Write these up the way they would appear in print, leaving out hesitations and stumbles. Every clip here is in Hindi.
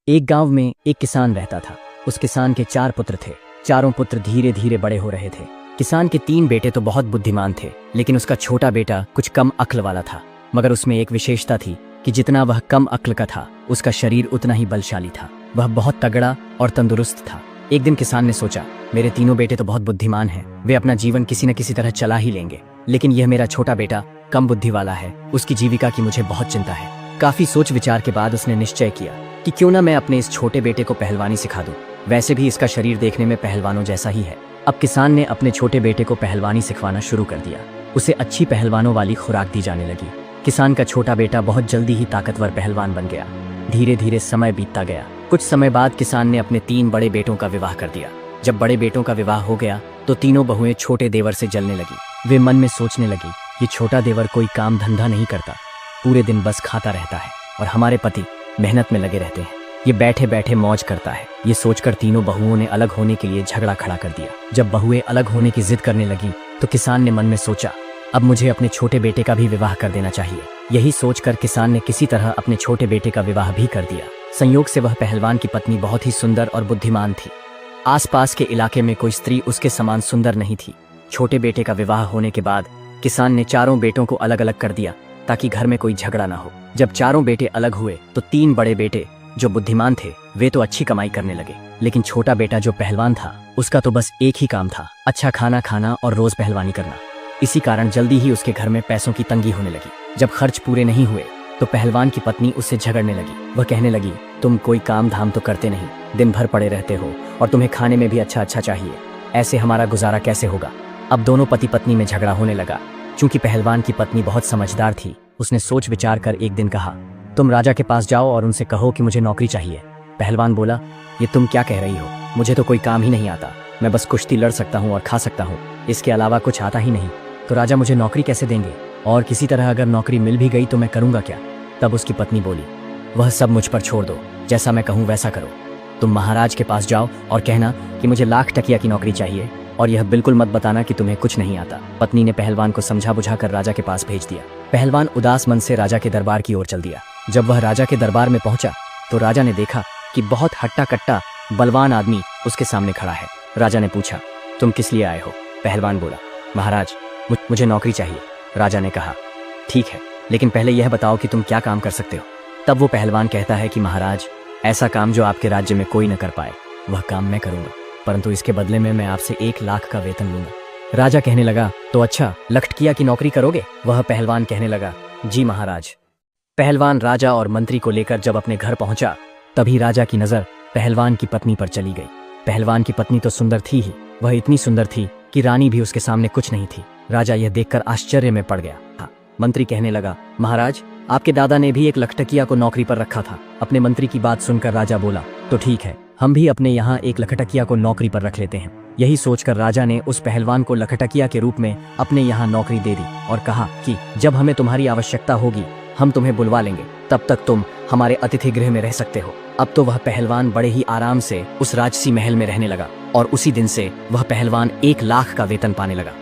एक गांव में एक किसान रहता था। उस किसान के 4 पुत्र थे। चारों पुत्र धीरे धीरे बड़े हो रहे थे। किसान के 3 बेटे तो बहुत बुद्धिमान थे, लेकिन उसका छोटा बेटा कुछ कम अक्ल वाला था। मगर उसमें एक विशेषता थी कि जितना वह कम अक्ल का था, उसका शरीर उतना ही बलशाली था। वह बहुत तगड़ा और तंदुरुस्त था। एक दिन किसान ने सोचा, मेरे तीनों बेटे तो बहुत बुद्धिमान हैं, वे अपना जीवन किसी न किसी तरह चला ही लेंगे, लेकिन यह मेरा छोटा बेटा कम बुद्धि वाला है, उसकी जीविका की मुझे बहुत चिंता है। काफी सोच विचार के बाद उसने निश्चय किया कि क्यों ना मैं अपने इस छोटे बेटे को पहलवानी सिखा दूं। वैसे भी इसका शरीर देखने में पहलवानों जैसा ही है। अब किसान ने अपने छोटे बेटे को पहलवानी सिखवाना शुरू कर दिया। उसे अच्छी पहलवानों वाली खुराक दी जाने लगी। किसान का छोटा बेटा बहुत जल्दी ही ताकतवर पहलवान बन गया। धीरे धीरे समय बीतता गया। कुछ समय बाद किसान ने अपने 3 बड़े बेटों का विवाह कर दिया। जब बड़े बेटों का विवाह हो गया तो तीनों बहुएं छोटे देवर से जलने लगी। वे मन में सोचने लगी, ये छोटा देवर कोई काम धंधा नहीं करता, पूरे दिन बस खाता रहता है, और हमारे पति मेहनत में लगे रहते हैं, ये बैठे बैठे मौज करता है। ये सोचकर तीनों बहुओं ने अलग होने के लिए झगड़ा खड़ा कर दिया। जब बहुएं अलग होने की जिद करने लगी तो किसान ने मन में सोचा, अब मुझे अपने छोटे बेटे का भी विवाह कर देना चाहिए। यही सोचकर किसान ने किसी तरह अपने छोटे बेटे का विवाह भी कर दिया। संयोग से वह पहलवान की पत्नी बहुत ही सुंदर और बुद्धिमान थी। आसपास के इलाके में कोई स्त्री उसके समान सुंदर नहीं थी। छोटे बेटे का विवाह होने के बाद किसान ने चारों बेटों को अलग अलग कर दिया ताकि घर में कोई झगड़ा ना हो। जब चारों बेटे अलग हुए तो 3 बड़े बेटे जो बुद्धिमान थे वे तो अच्छी कमाई करने लगे, लेकिन छोटा बेटा जो पहलवान था उसका तो बस एक ही काम था, अच्छा खाना खाना और रोज पहलवानी करना। इसी कारण जल्दी ही उसके घर में पैसों की तंगी होने लगी। जब खर्च पूरे नहीं हुए तो पहलवान की पत्नी उससे झगड़ने लगी। वह कहने लगी, तुम कोई काम धाम तो करते नहीं, दिन भर पड़े रहते हो और तुम्हें खाने में भी अच्छा अच्छा चाहिए, ऐसे हमारा गुजारा कैसे होगा। अब दोनों पति पत्नी में झगड़ा होने लगा। चूंकि पहलवान की पत्नी बहुत समझदार थी, उसने सोच विचार कर एक दिन कहा, तुम राजा के पास जाओ और उनसे कहो कि मुझे नौकरी चाहिए। पहलवान बोला, ये तुम क्या कह रही हो, मुझे तो कोई काम ही नहीं आता, मैं बस कुश्ती लड़ सकता हूँ और खा सकता हूँ, इसके अलावा कुछ आता ही नहीं, तो राजा मुझे नौकरी कैसे देंगे, और किसी तरह अगर नौकरी मिल भी गई तो मैं करूँगा क्या। तब उसकी पत्नी बोली, वह सब मुझ पर छोड़ दो, जैसा मैं कहूँ वैसा करो। तुम महाराज के पास जाओ और कहना कि मुझे लाख टकिया की नौकरी चाहिए, और यह बिल्कुल मत बताना कि तुम्हें कुछ नहीं आता। पत्नी ने पहलवान को समझा बुझाकर राजा के पास भेज दिया। पहलवान उदास मन से राजा के दरबार की ओर चल दिया। जब वह राजा के दरबार में पहुंचा तो राजा ने देखा कि बहुत हट्टा कट्टा बलवान आदमी उसके सामने खड़ा है। राजा ने पूछा, तुम किस लिए आए हो। पहलवान बोला, महाराज मुझे नौकरी चाहिए। राजा ने कहा, ठीक है, लेकिन पहले यह बताओ कि तुम क्या काम कर सकते हो। तब वो पहलवान कहता है कि महाराज, ऐसा काम जो आपके राज्य में कोई न कर पाए वह काम मैं करूंगा, परंतु इसके बदले में मैं आपसे 1 लाख का वेतन लूंगा। राजा कहने लगा, तो अच्छा, लखटकिया की नौकरी करोगे। वह पहलवान कहने लगा, जी महाराज। पहलवान राजा और मंत्री को लेकर जब अपने घर पहुंचा तभी राजा की नजर पहलवान की पत्नी पर चली गई। पहलवान की पत्नी तो सुंदर थी ही, वह इतनी सुंदर थी कि रानी भी उसके सामने कुछ नहीं थी। राजा यह देखकर आश्चर्य में पड़ गया। मंत्री कहने लगा, महाराज, आपके दादा ने भी एक लखटकिया को नौकरी पर रखा था। अपने मंत्री की बात सुनकर राजा बोला, तो ठीक है, हम भी अपने यहाँ एक लखटकिया को नौकरी पर रख लेते हैं। यही सोचकर राजा ने उस पहलवान को लखटकिया के रूप में अपने यहाँ नौकरी दे दी और कहा कि जब हमें तुम्हारी आवश्यकता होगी हम तुम्हें बुलवा लेंगे, तब तक तुम हमारे अतिथि गृह में रह सकते हो। अब तो वह पहलवान बड़े ही आराम से उस राजसी महल में रहने लगा और उसी दिन से वह पहलवान 1 लाख का वेतन पाने लगा।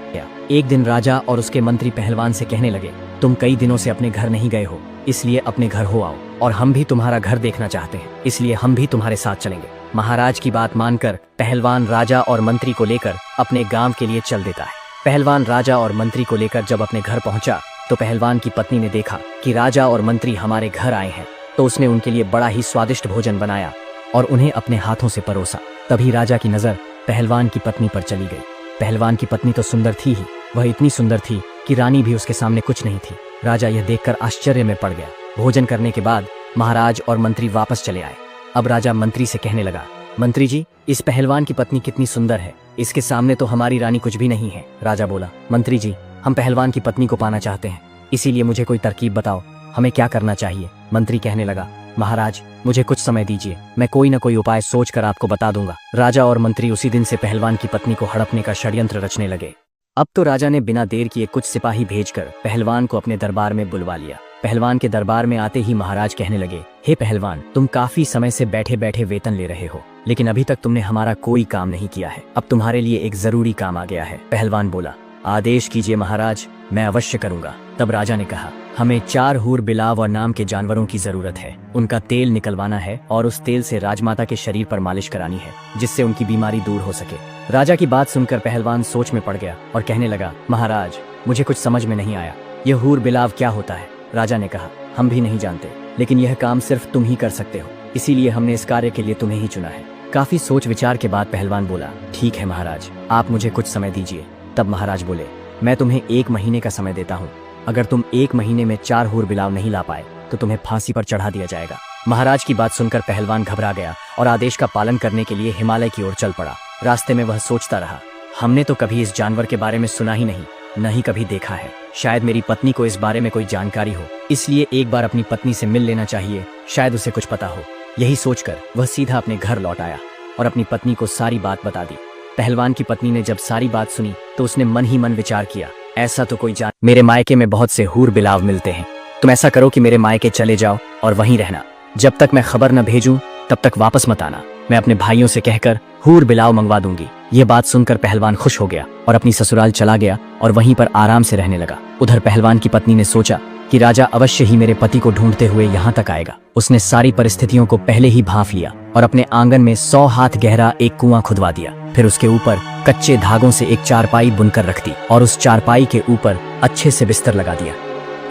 एक दिन राजा और उसके मंत्री पहलवान से कहने लगे, तुम कई दिनों से अपने घर नहीं गए हो, इसलिए अपने घर हो आओ, और हम भी तुम्हारा घर देखना चाहते हैं, इसलिए हम भी तुम्हारे साथ चलेंगे। महाराज की बात मानकर पहलवान राजा और मंत्री को लेकर अपने गांव के लिए चल देता है। पहलवान राजा और मंत्री को लेकर जब अपने घर पहुंचा तो पहलवान की पत्नी ने देखा कि राजा और मंत्री हमारे घर आए हैं, तो उसने उनके लिए बड़ा ही स्वादिष्ट भोजन बनाया और उन्हें अपने हाथों से परोसा। तभी राजा की नजर पहलवान की पत्नी पर चली गई। पहलवान की पत्नी तो सुंदर थी ही, वह इतनी सुंदर थी कि रानी भी उसके सामने कुछ नहीं थी। राजा यह देखकर आश्चर्य में पड़ गया। भोजन करने के बाद महाराज और मंत्री वापस चले आए। अब राजा मंत्री से कहने लगा, मंत्री जी, इस पहलवान की पत्नी कितनी सुंदर है, इसके सामने तो हमारी रानी कुछ भी नहीं है। राजा बोला, मंत्री जी, हम पहलवान की पत्नी को पाना चाहते हैं, इसीलिए मुझे कोई तरकीब बताओ, हमें क्या करना चाहिए। मंत्री कहने लगा, महाराज, मुझे कुछ समय दीजिए, मैं कोई न कोई उपाय सोचकर आपको बता दूंगा। राजा और मंत्री उसी दिन से पहलवान की पत्नी को हड़पने का षड्यंत्र रचने लगे। अब तो राजा ने बिना देर किए कुछ सिपाही भेजकर पहलवान को अपने दरबार में बुलवा लिया। पहलवान के दरबार में आते ही महाराज कहने लगे, हे पहलवान, तुम काफी समय से बैठे बैठे वेतन ले रहे हो, लेकिन अभी तक तुमने हमारा कोई काम नहीं किया है। अब तुम्हारे लिए एक जरूरी काम आ गया है। पहलवान बोला, आदेश कीजिए महाराज, मैं अवश्य करूंगा। तब राजा ने कहा, हमें 4 हूर बिलाव और नाम के जानवरों की जरूरत है। उनका तेल निकलवाना है और उस तेल से राजमाता के शरीर पर मालिश करानी है, जिससे उनकी बीमारी दूर हो सके। राजा की बात सुनकर पहलवान सोच में पड़ गया और कहने लगा, महाराज, मुझे कुछ समझ में नहीं आया, यह हूर बिलाव क्या होता है? राजा ने कहा, हम भी नहीं जानते, लेकिन यह काम सिर्फ तुम ही कर सकते हो, इसीलिए हमने इस कार्य के लिए तुम्हें ही चुना है। काफी सोच विचार के बाद पहलवान बोला, ठीक है महाराज, आप मुझे कुछ समय दीजिए। तब महाराज बोले, मैं तुम्हें 1 महीने का समय देता हूँ। अगर तुम 1 महीने में 4 हूर बिलाव नहीं ला पाए तो तुम्हें फांसी पर चढ़ा दिया जाएगा। महाराज की बात सुनकर पहलवान घबरा गया और आदेश का पालन करने के लिए हिमालय की ओर चल पड़ा। रास्ते में वह सोचता रहा, हमने तो कभी इस जानवर के बारे में सुना ही नहीं, न ही कभी देखा है। शायद मेरी पत्नी को इस बारे में कोई जानकारी हो, इसलिए एक बार अपनी पत्नी से मिल लेना चाहिए, शायद उसे कुछ पता हो। यही सोचकर वह सीधा अपने घर लौट आया और अपनी पत्नी को सारी बात बता दी। पहलवान की पत्नी ने जब सारी बात सुनी तो उसने मन ही मन विचार किया, ऐसा तो कोई मेरे मायके में बहुत से हूर बिलाव मिलते हैं। तुम ऐसा करो कि मेरे मायके चले जाओ और वहीं रहना। जब तक मैं खबर न भेजूं तब तक वापस मत आना। मैं अपने भाइयों से कहकर हूर बिलाव मंगवा दूंगी। ये बात सुनकर पहलवान खुश हो गया और अपनी ससुराल चला गया और वहीं पर आराम से रहने लगा। उधर पहलवान की पत्नी ने सोचा कि राजा अवश्य ही मेरे पति को ढूंढते हुए यहाँ तक आएगा। उसने सारी परिस्थितियों को पहले ही भांप लिया और अपने आंगन में 100 हाथ गहरा एक कुआं खुदवा दिया। फिर उसके ऊपर कच्चे धागों से एक चारपाई बुनकर रख दी और उस चारपाई के ऊपर अच्छे से बिस्तर लगा दिया।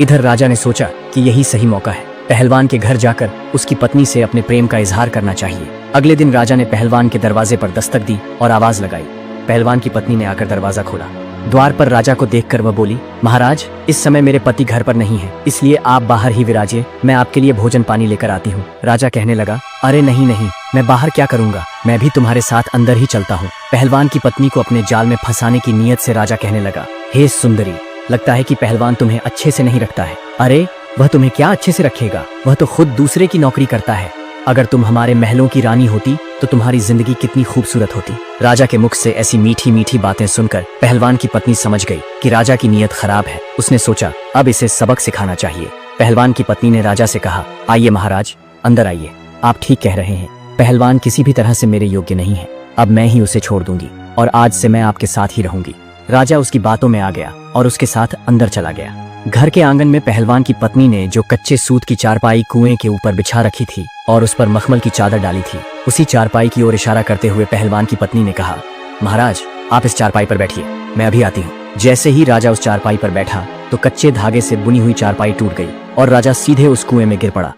इधर राजा ने सोचा कि यही सही मौका है, पहलवान के घर जाकर उसकी पत्नी से अपने प्रेम का इजहार करना चाहिए। अगले दिन राजा ने पहलवान के दरवाजे पर दस्तक दी और आवाज लगाई। पहलवान की पत्नी ने आकर दरवाजा खोला। द्वार पर राजा को देखकर वह बोली, महाराज, इस समय मेरे पति घर पर नहीं है, इसलिए आप बाहर ही विराजिए, मैं आपके लिए भोजन पानी लेकर आती हूँ। राजा कहने लगा, अरे नहीं नहीं, मैं बाहर क्या करूँगा, मैं भी तुम्हारे साथ अंदर ही चलता हूँ। पहलवान की पत्नी को अपने जाल में फंसाने की नीयत से राजा कहने लगा, हे सुंदरी, लगता है कि पहलवान तुम्हें अच्छे से नहीं रखता है। अरे वह तुम्हें क्या अच्छे से रखेगा, वह तो खुद दूसरे की नौकरी करता है। अगर तुम हमारे महलों की रानी होती तो तुम्हारी जिंदगी कितनी खूबसूरत होती। राजा के मुख से ऐसी मीठी मीठी बातें सुनकर पहलवान की पत्नी समझ गई कि राजा की नीयत खराब है। उसने सोचा, अब इसे सबक सिखाना चाहिए। पहलवान की पत्नी ने राजा से कहा, आइए महाराज, अंदर आइए, आप ठीक कह रहे हैं, पहलवान किसी भी तरह से मेरे योग्य नहीं है। अब मैं ही उसे छोड़ दूंगी और आज से मैं आपके साथ ही रहूंगी। राजा उसकी बातों में आ गया और उसके साथ अंदर चला गया। घर के आंगन में पहलवान की पत्नी ने जो कच्चे सूत की चारपाई कुएं के ऊपर बिछा रखी थी और उस पर मखमल की चादर डाली थी, उसी चारपाई की ओर इशारा करते हुए पहलवान की पत्नी ने कहा, महाराज, आप इस चारपाई पर बैठिए, मैं अभी आती हूँ। जैसे ही राजा उस चारपाई पर बैठा तो कच्चे धागे से बुनी हुई चारपाई टूट गई और राजा सीधे उस कुएं में गिर पड़ा।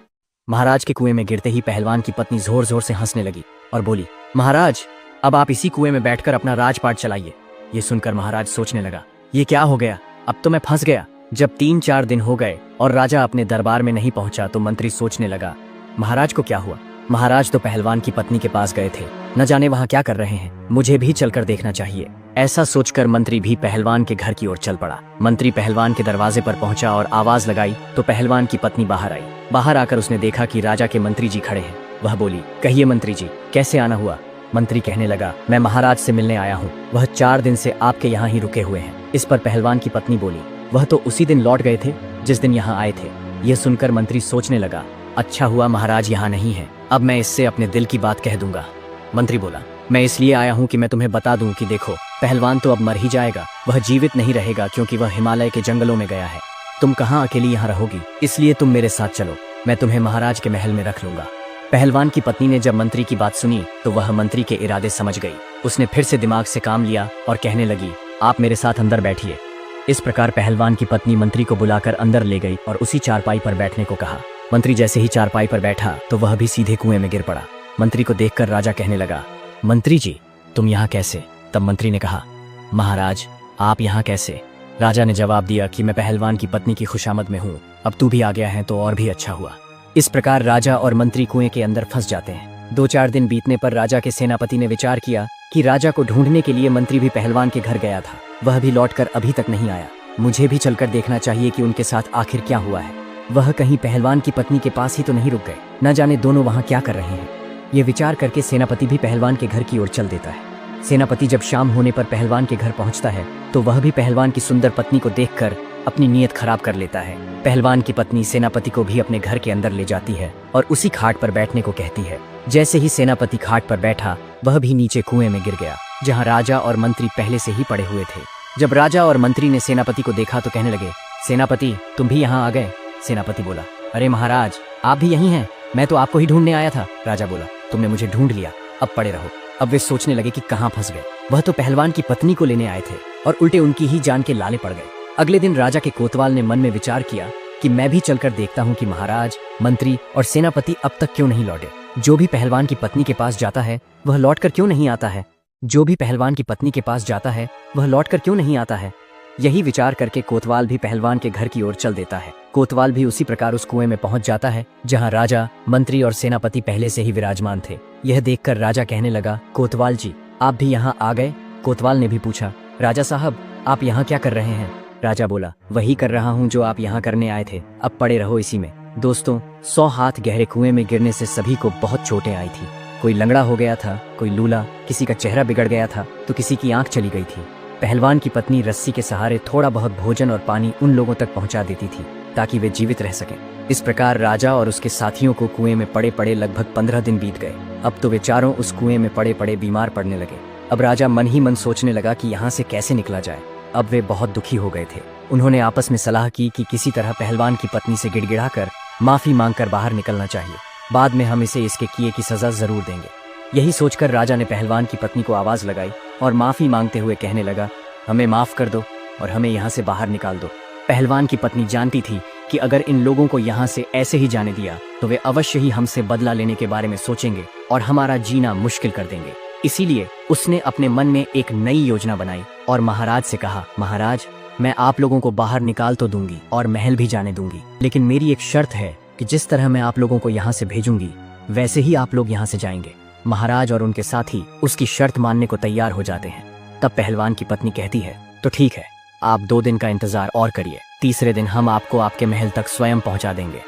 महाराज के कुएं में गिरते ही पहलवान की पत्नी जोर जोर से हंसने लगी और बोली, महाराज, अब आप इसी कुएं में बैठकर अपना राजपाट चलाइए। ये सुनकर महाराज सोचने लगा, ये क्या हो गया, अब तो मैं फंस गया। जब 3-4 दिन हो गए और राजा अपने दरबार में नहीं पहुंचा तो मंत्री सोचने लगा, महाराज को क्या हुआ। महाराज तो पहलवान की पत्नी के पास गए थे, न जाने वहां क्या कर रहे हैं, मुझे भी चलकर देखना चाहिए। ऐसा सोचकर मंत्री भी पहलवान के घर की ओर चल पड़ा। मंत्री पहलवान के दरवाजे पर पहुंचा और आवाज लगाई तो पहलवान की पत्नी बाहर आई। बाहर आकर उसने देखा कि राजा के मंत्री जी खड़े हैं। वह बोली, कहिए मंत्री जी, कैसे आना हुआ। मंत्री कहने लगा, मैं महाराज से मिलने आया हूँ, वह 4 दिन से आपके यहाँ ही रुके हुए हैं। इस पर पहलवान की पत्नी बोली, वह तो उसी दिन लौट गए थे जिस दिन यहाँ आए थे। यह सुनकर मंत्री सोचने लगा, अच्छा हुआ महाराज यहाँ नहीं है, अब मैं इससे अपने दिल की बात कह दूंगा। मंत्री बोला, मैं इसलिए आया हूँ कि मैं तुम्हें बता दूं कि देखो, पहलवान तो अब मर ही जाएगा, वह जीवित नहीं रहेगा क्योंकि वह हिमालय के जंगलों में गया है। तुम कहाँ अकेली यहाँ रहोगी, इसलिए तुम मेरे साथ चलो, मैं तुम्हें महाराज के महल में रख लूंगा। पहलवान की पत्नी ने जब मंत्री की बात सुनी तो वह मंत्री के इरादे समझ गई। उसने फिर से दिमाग से काम लिया और कहने लगी, आप मेरे साथ अंदर बैठिए। इस प्रकार पहलवान की पत्नी मंत्री को बुलाकर अंदर ले गई और उसी चारपाई पर बैठने को कहा। मंत्री जैसे ही चारपाई पर बैठा तो वह भी सीधे कुएं में गिर पड़ा। मंत्री को देखकर राजा कहने लगा, मंत्री जी, तुम यहाँ कैसे। तब मंत्री ने कहा, महाराज, आप यहाँ कैसे। राजा ने जवाब दिया कि मैं पहलवान की पत्नी की खुशामद में हूँ, अब तू भी आ गया है तो और भी अच्छा हुआ। इस प्रकार राजा और मंत्री कुएं के अंदर फंस जाते हैं। 2-4 दिन बीतने पर राजा के सेनापति ने विचार किया कि राजा को ढूंढने के लिए मंत्री भी पहलवान के घर गया था, वह भी लौटकर अभी तक नहीं आया। मुझे भी चलकर देखना चाहिए कि उनके साथ आखिर क्या हुआ है। वह कहीं पहलवान की पत्नी के पास ही तो नहीं रुक गए, न जाने दोनों वहां क्या कर रहे हैं। ये विचार करके सेनापति भी पहलवान के घर की ओर चल देता है। सेनापति जब शाम होने पर पहलवान के घर पहुंचता है तो वह भी पहलवान की सुंदर पत्नी को देखकर अपनी नीयत खराब कर लेता है। पहलवान की पत्नी सेनापति को भी अपने घर के अंदर ले जाती है और उसी खाट पर बैठने को कहती है। जैसे ही सेनापति खाट पर बैठा वह भी नीचे कुएं में गिर गया, जहाँ राजा और मंत्री पहले से ही पड़े हुए थे। जब राजा और मंत्री ने सेनापति को देखा तो कहने लगे, सेनापति, तुम भी यहाँ आ गए? सेनापति बोला, अरे महाराज, आप भी यहीं हैं? मैं तो आपको ही ढूंढने आया था। राजा बोला, तुमने मुझे ढूंढ लिया, अब पड़े रहो। अब वे सोचने लगे कि कहाँ फंस गए। वह तो पहलवान की पत्नी को लेने आए थे और उल्टे उनकी ही जान के लाले पड़ गए। अगले दिन राजा के कोतवाल ने मन में विचार किया कि मैं भी चलकर देखता हूँ कि महाराज, मंत्री और सेनापति अब तक क्यों नहीं लौटे। जो भी पहलवान की पत्नी के पास जाता है वह लौटकर क्यों नहीं आता है? जो भी पहलवान की पत्नी के पास जाता है वह लौटकर क्यों नहीं आता है? यही विचार करके कोतवाल भी पहलवान के घर की ओर चल देता है। कोतवाल भी उसी प्रकार उस कुएं में पहुंच जाता है जहां राजा, मंत्री और सेनापति पहले से ही विराजमान थे। यह देखकर राजा कहने लगा, कोतवाल जी, आप भी यहाँ आ गए? कोतवाल ने भी पूछा, राजा साहब, आप यहाँ क्या कर रहे हैं? राजा बोला, वही कर रहा हूँ जो आप यहाँ करने आए थे, अब पड़े रहो इसी में। दोस्तों, 100 हाथ गहरे कुएं में गिरने से सभी को बहुत चोटें आई थी। कोई लंगड़ा हो गया था, कोई लूला, किसी का चेहरा बिगड़ गया था तो किसी की आंख चली गई थी। पहलवान की पत्नी रस्सी के सहारे थोड़ा बहुत भोजन और पानी उन लोगों तक पहुंचा देती थी ताकि वे जीवित रह सकें। इस प्रकार राजा और उसके साथियों को कुएं में पड़े पड़े लगभग 15 दिन बीत गए। अब तो वे चारों उस कुएं में पड़े पड़े बीमार पड़ने लगे। अब राजा मन ही मन सोचने लगा कि यहाँ से कैसे निकला जाए। अब वे बहुत दुखी हो गए थे। उन्होंने आपस में सलाह की कि किसी तरह पहलवान की पत्नी से गिड़गिड़ाकर माफी मांगकर बाहर निकलना चाहिए। बाद में हम इसे इसके किए की सजा जरूर देंगे। यही सोचकर राजा ने पहलवान की पत्नी को आवाज लगाई और माफी मांगते हुए कहने लगा, हमें माफ कर दो और हमें यहाँ से बाहर निकाल दो। पहलवान की पत्नी जानती थी कि अगर इन लोगों को यहाँ से ऐसे ही जाने दिया तो वे अवश्य ही हमसे बदला लेने के बारे में सोचेंगे और हमारा जीना मुश्किल कर देंगे। इसीलिए उसने अपने मन में एक नई योजना बनाई और महाराज से कहा, महाराज, मैं आप लोगों को बाहर निकाल तो दूंगी और महल भी जाने दूंगी, लेकिन मेरी एक शर्त है कि जिस तरह मैं आप लोगों को यहाँ से भेजूंगी वैसे ही आप लोग यहाँ से जाएंगे। महाराज और उनके साथी उसकी शर्त मानने को तैयार हो जाते हैं। तब पहलवान की पत्नी कहती है, तो ठीक है, आप 2 दिन का इंतजार और करिए, तीसरे दिन हम आपको आपके महल तक स्वयं पहुंचा देंगे।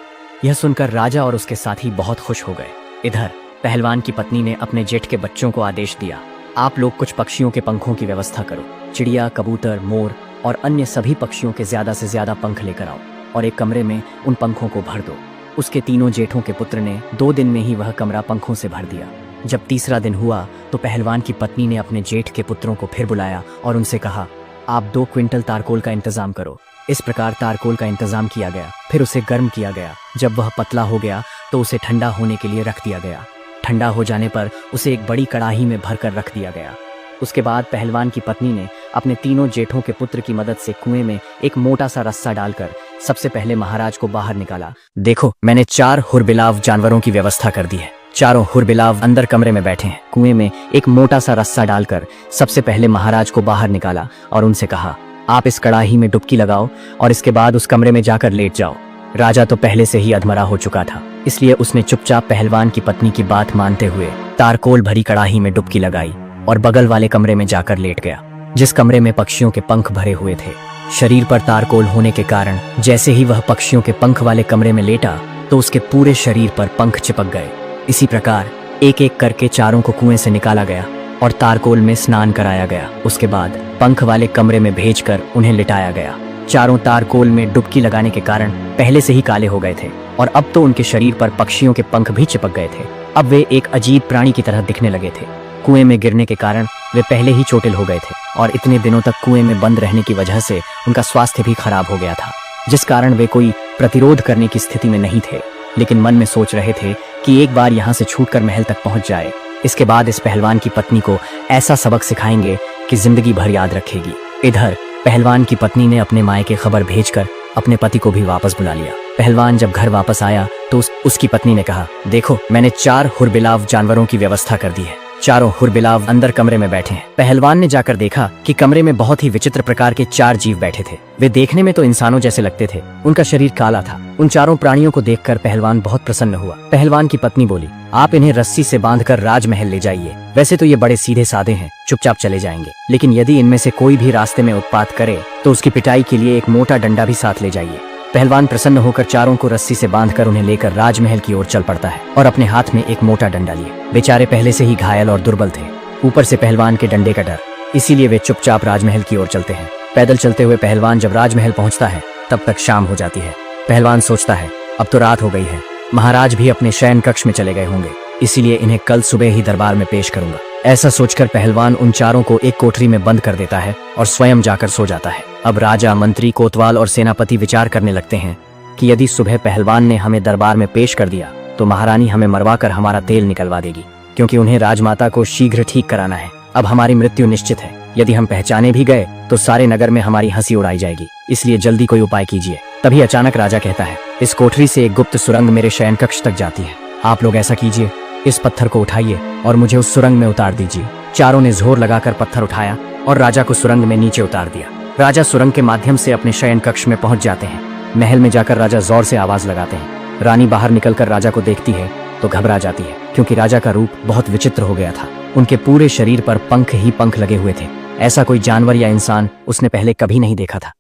यह सुनकर राजा और उसके साथी बहुत खुश हो गए। इधर पहलवान की पत्नी ने अपने जेठ के बच्चों को आदेश दिया, आप लोग कुछ पक्षियों के पंखों की व्यवस्था करो। चिड़िया, कबूतर, मोर और अन्य सभी पक्षियों के ज्यादा से ज्यादा पंख लेकर आओ और एक कमरे में उन पंखों को भर दो। उसके तीनों जेठों के पुत्र ने 2 दिन में ही वह कमरा पंखों से भर दिया। जब तीसरा दिन हुआ तो पहलवान की पत्नी ने अपने जेठ के पुत्रों को फिर बुलाया और उनसे कहा, आप 2 क्विंटल तारकोल का इंतजाम करो। इस प्रकार तारकोल का इंतजाम किया गया। फिर उसे गर्म किया गया। जब वह पतला हो गया तो उसे ठंडा होने के लिए रख दिया गया। ठंडा हो जाने पर उसे एक बड़ी कड़ाही में भरकर रख दिया गया। उसके बाद पहलवान की पत्नी ने अपने तीनों जेठों के पुत्र की मदद से कुएं में एक मोटा सा रस्सा डालकर सबसे पहले महाराज को बाहर निकाला। देखो, मैंने 4 हुरबिलाव जानवरों की व्यवस्था कर दी है। चारों हुरबिलाव अंदर कमरे में बैठे हैं। कुएं में एक मोटा सा रस्सा डालकर सबसे पहले महाराज को बाहर निकाला और उनसे कहा, आप इस कड़ाही में डुबकी लगाओ और इसके बाद उस कमरे में जाकर लेट जाओ। राजा तो पहले से ही अधमरा हो चुका था, इसलिए उसने चुपचाप पहलवान की पत्नी की बात मानते हुए तारकोल भरी कड़ाही में डुबकी लगाई और बगल वाले कमरे में जाकर लेट गया, जिस कमरे में पक्षियों के पंख भरे हुए थे। शरीर पर तारकोल होने के कारण जैसे ही वह पक्षियों के पंख वाले कमरे में लेटा तो उसके पूरे शरीर पर पंख चिपक गए। इसी प्रकार एक एक करके चारों को कुएं से निकाला गया और तारकोल में स्नान कराया गया। उसके बाद पंख वाले कमरे में भेजकर उन्हें लिटाया गया। चारों तारकोल में डुबकी लगाने के कारण पहले से ही काले हो गए थे और अब तो उनके शरीर पर पक्षियों के पंख भी चिपक गए थे। अब वे एक अजीब प्राणी की तरह दिखने लगे थे। कुएं में गिरने के कारण वे पहले ही चोटिल हो गए थे और इतने दिनों तक कुएं में बंद रहने की वजह से उनका स्वास्थ्य भी खराब हो गया था, जिस कारण वे कोई प्रतिरोध करने की स्थिति में नहीं थे। लेकिन मन में सोच रहे थे कि एक बार यहाँ से छूटकर महल तक पहुंच जाए। इसके बाद इस पहलवान की पत्नी को ऐसा सबक सिखाएंगे कि जिंदगी भर याद रखेगी। इधर पहलवान की पत्नी ने अपने मायके खबर भेजकर अपने पति को भी वापस बुला लिया। पहलवान जब घर वापस आया तो उसकी पत्नी ने कहा, देखो, मैंने 4 हुरबिलाव जानवरों की व्यवस्था कर दी है। चारों हुरबिलाव अंदर कमरे में बैठे हैं। पहलवान ने जाकर देखा कि कमरे में बहुत ही विचित्र प्रकार के 4 जीव बैठे थे। वे देखने में तो इंसानों जैसे लगते थे। उनका शरीर काला था। उन चारों प्राणियों को देखकर पहलवान बहुत प्रसन्न हुआ। पहलवान की पत्नी बोली, आप इन्हें रस्सी से बांधकर राजमहल ले जाइए। वैसे तो ये बड़े सीधे साधे हैं, चुपचाप चले जाएंगे, लेकिन यदि इनमें से कोई भी रास्ते में उत्पात करे तो उसकी पिटाई के लिए एक मोटा डंडा भी साथ ले जाइए। पहलवान प्रसन्न होकर चारों को रस्सी से बांधकर उन्हें लेकर राजमहल की ओर चल पड़ता है और अपने हाथ में एक मोटा डंडा लिए। बेचारे पहले से ही घायल और दुर्बल थे, ऊपर से पहलवान के डंडे का डर, इसीलिए वे चुपचाप राजमहल की ओर चलते हैं। पैदल चलते हुए पहलवान जब राजमहल पहुंचता है तब तक शाम हो जाती है। पहलवान सोचता है, अब तो रात हो गई है, महाराज भी अपने शयन कक्ष में चले गए होंगे, इसीलिए इन्हें कल सुबह ही दरबार में पेश करूंगा। ऐसा सोचकर पहलवान उन चारों को एक कोठरी में बंद कर देता है और स्वयं जाकर सो जाता है। अब राजा, मंत्री, कोतवाल और सेनापति विचार करने लगते हैं कि यदि सुबह पहलवान ने हमें दरबार में पेश कर दिया तो महारानी हमें मरवाकर हमारा तेल निकलवा देगी, क्योंकि उन्हें राजमाता को शीघ्र ठीक कराना है। अब हमारी मृत्यु निश्चित है। यदि हम पहचाने भी गए तो सारे नगर में हमारी हंसी उड़ाई जाएगी, इसलिए जल्दी कोई उपाय कीजिए। तभी अचानक राजा कहता है, इस कोठरी से एक गुप्त सुरंग मेरे शयन कक्ष तक जाती है। आप लोग ऐसा कीजिए, इस पत्थर को उठाइए और मुझे उस सुरंग में उतार दीजिए। चारों ने जोर लगाकर पत्थर उठाया और राजा को सुरंग में नीचे उतार दिया। राजा सुरंग के माध्यम से अपने शयन कक्ष में पहुंच जाते हैं। महल में जाकर राजा जोर से आवाज लगाते हैं। रानी बाहर निकलकर राजा को देखती है तो घबरा जाती है, क्योंकि राजा का रूप बहुत विचित्र हो गया था। उनके पूरे शरीर पर पंख ही पंख लगे हुए थे। ऐसा कोई जानवर या इंसान उसने पहले कभी नहीं देखा था।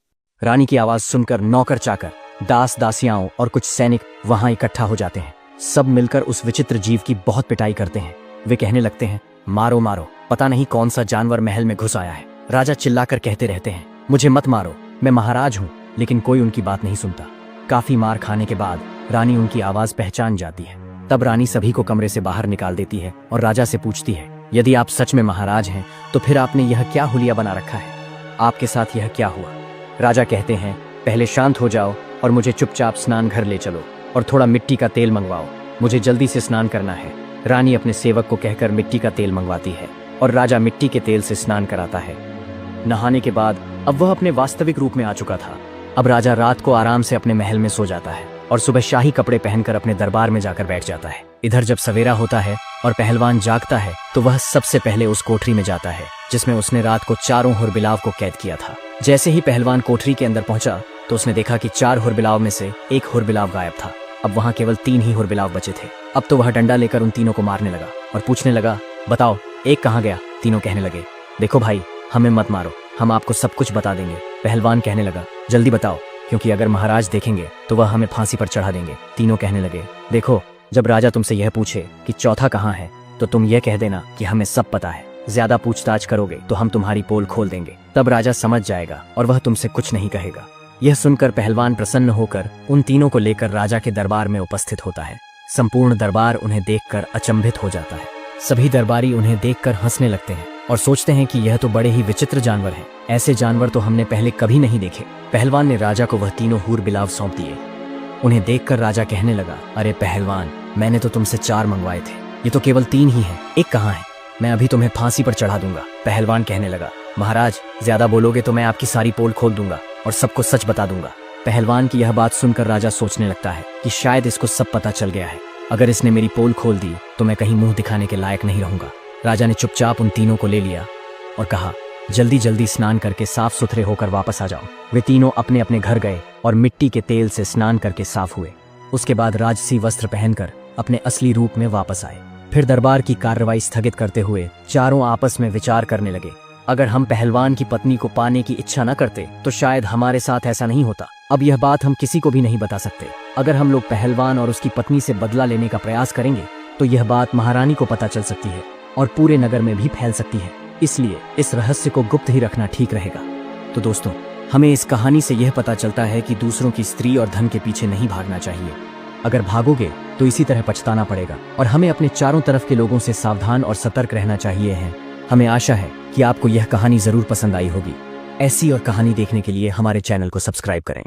रानी की आवाज सुनकर नौकर चाकर, दास दासियाओं और कुछ सैनिक वहां इकट्ठा हो जाते हैं। सब मिलकर उस विचित्र जीव की बहुत पिटाई करते हैं। वे कहने लगते हैं, मारो मारो, पता नहीं कौन सा जानवर महल में घुस आया है। राजा चिल्लाकर कहते रहते हैं, मुझे मत मारो, मैं महाराज हूँ। लेकिन कोई उनकी बात नहीं सुनता। काफी मार खाने के बाद रानी उनकी आवाज पहचान जाती है। तब रानी सभी को कमरे से बाहर निकाल देती है और राजा से पूछती है, यदि आप सच में महाराज हैं तो फिर आपने यह क्या हुलिया बना रखा है? आपके साथ यह क्या हुआ? राजा कहते हैं, पहले शांत हो जाओ और मुझे चुपचाप स्नान घर ले चलो और थोड़ा मिट्टी का तेल मंगवाओ, मुझे जल्दी से स्नान करना है। रानी अपने सेवक को कहकर मिट्टी का तेल मंगवाती है और राजा मिट्टी के तेल से स्नान कराता है। नहाने के बाद अब वह अपने वास्तविक रूप में आ चुका था। अब राजा रात को आराम से अपने महल में सो जाता है और सुबह शाही कपड़े पहनकर अपने दरबार में जाकर बैठ जाता है। इधर जब सवेरा होता है और पहलवान जागता है तो वह सबसे पहले उस कोठरी में जाता है जिसमें उसने रात को चारों हुरबिलाव को कैद किया था। जैसे ही पहलवान कोठरी के अंदर पहुंचा तो उसने देखा कि 4 हुरबिलाव में से एक हुरबिलाव गायब था। अब वहां केवल 3 ही हुरबिलाव बचे थे। अब तो वह डंडा लेकर उन तीनों को मारने लगा और पूछने लगा, बताओ एक कहाँ गया? तीनों कहने लगे, देखो भाई, हमें मत मारो, हम आपको सब कुछ बता देंगे। पहलवान कहने लगा, जल्दी बताओ, क्योंकि अगर महाराज देखेंगे तो वह हमें फांसी पर चढ़ा देंगे। तीनों कहने लगे, देखो, जब राजा तुमसे यह पूछे कि चौथा कहाँ है तो तुम यह कह देना कि हमें सब पता है। ज्यादा पूछताछ करोगे तो हम तुम्हारी पोल खोल देंगे, तब राजा समझ जाएगा और वह तुमसे कुछ नहीं कहेगा। यह सुनकर पहलवान प्रसन्न होकर उन तीनों को लेकर राजा के दरबार में उपस्थित होता है। संपूर्ण दरबार उन्हें देखकर अचंभित हो जाता है। सभी दरबारी उन्हें देखकर हंसने लगते हैं और सोचते हैं कि यह तो बड़े ही विचित्र जानवर हैं। ऐसे जानवर तो हमने पहले कभी नहीं देखे। पहलवान ने राजा को वह तीनों हूर बिलाव सौंप दिए। उन्हें देखकर राजा कहने लगा, अरे पहलवान, मैंने तो तुमसे 4 मंगवाए थे, ये तो केवल 3 ही हैं। एक कहाँ है? मैं अभी तुम्हें फांसी पर चढ़ा दूंगा। पहलवान कहने लगा, महाराज, ज्यादा बोलोगे तो मैं आपकी सारी पोल खोल दूंगा और सबको सच बता दूंगा। पहलवान की यह बात सुनकर राजा सोचने लगता है कि शायद इसको सब पता चल गया है। अगर इसने मेरी पोल खोल दी तो मैं कहीं मुंह दिखाने के लायक नहीं रहूंगा। राजा ने चुपचाप उन तीनों को ले लिया और कहा, जल्दी जल्दी स्नान करके साफ सुथरे होकर वापस आ जाओ। वे तीनों अपने अपने घर गए और मिट्टी के तेल से स्नान करके साफ हुए। उसके बाद राजसी वस्त्र पहनकर अपने असली रूप में वापस आए। फिर दरबार की कार्रवाई स्थगित करते हुए चारों आपस में विचार करने लगे, अगर हम पहलवान की पत्नी को पाने की इच्छा न करते तो शायद हमारे साथ ऐसा नहीं होता। अब यह बात हम किसी को भी नहीं बता सकते। अगर हम लोग पहलवान और उसकी पत्नी से बदला लेने का प्रयास करेंगे तो यह बात महारानी को पता चल सकती है और पूरे नगर में भी फैल सकती है। इसलिए इस रहस्य को गुप्त ही रखना ठीक रहेगा। तो दोस्तों, हमें इस कहानी से यह पता चलता है कि दूसरों की स्त्री और धन के पीछे नहीं भागना चाहिए। अगर भागोगे तो इसी तरह पछताना पड़ेगा और हमें अपने चारों तरफ के लोगों से सावधान और सतर्क रहना चाहिए है। हमें आशा है कि आपको यह कहानी जरूर पसंद आई होगी। ऐसी और कहानी देखने के लिए हमारे चैनल को सब्सक्राइब करें।